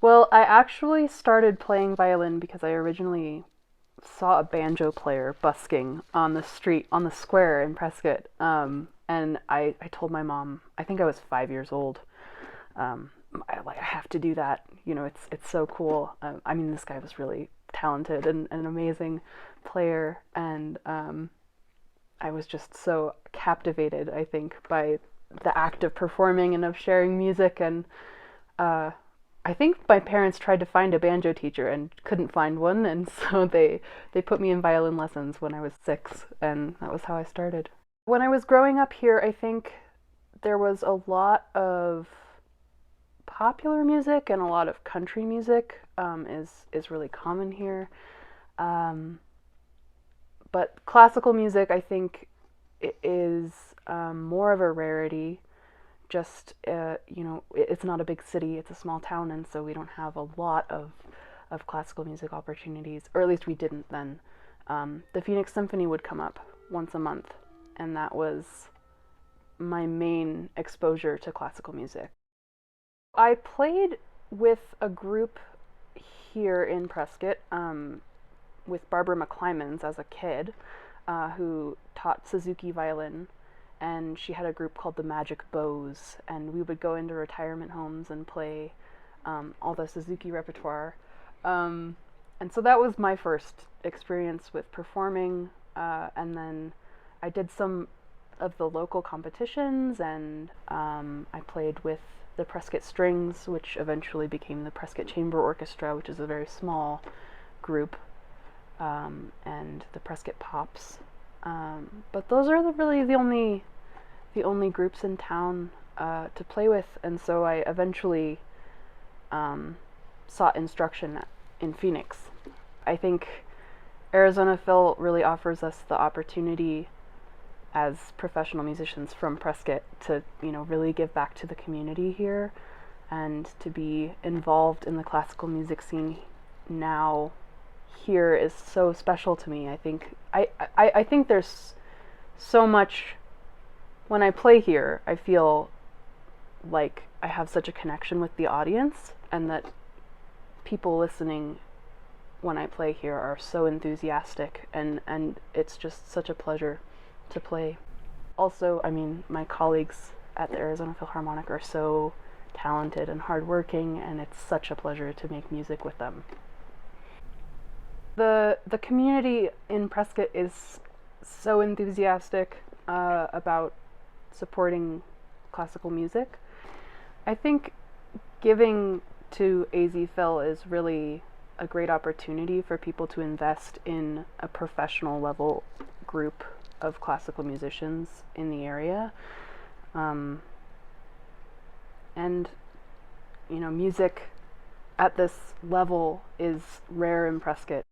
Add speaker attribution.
Speaker 1: Well, I actually started playing violin because I originally saw a banjo player busking on the street, on the square in Prescott. And I told my mom, I think I was 5 years old, I have to do that. It's so cool. I mean, this guy was really talented and an amazing player, and I was just so captivated, I think, by the act of performing and of sharing music. And uh, I think my parents tried to find a banjo teacher and couldn't find one, and so they put me in violin lessons when I was 6, and that was how I started. When I was growing up here, I think there was a lot of popular music and a lot of country music is really common here. Um, but classical music, I think, is more of a rarity. Just it's not a big city; it's a small town, and so we don't have a lot of classical music opportunities, or at least we didn't then. The Phoenix Symphony would come up once a month, and that was my main exposure to classical music. I played with a group here in Prescott, with Barbara McClymans as a kid, who taught Suzuki violin, and she had a group called the Magic Bows, and we would go into retirement homes and play all the Suzuki repertoire. And so that was my first experience with performing, and then I did some of the local competitions, and I played with the Prescott Strings, which eventually became the Prescott Chamber Orchestra, which is a very small group, and the Prescott Pops. But those are really the only groups in town to play with, and so I eventually sought instruction in Phoenix. I think Arizona Phil really offers us the opportunity as professional musicians from Prescott to, really give back to the community here and to be involved in the classical music scene now here is so special to me. I think there's so much. When I play here, I feel like I have such a connection with the audience, and that people listening when I play here are so enthusiastic, and it's just such a pleasure to play. Also, I mean, my colleagues at the Arizona Philharmonic are so talented and hardworking, and it's such a pleasure to make music with them. The community in Prescott is so enthusiastic about supporting classical music. I think giving to AZ Phil is really a great opportunity for people to invest in a professional level group of classical musicians in the area. And music at this level is rare in Prescott.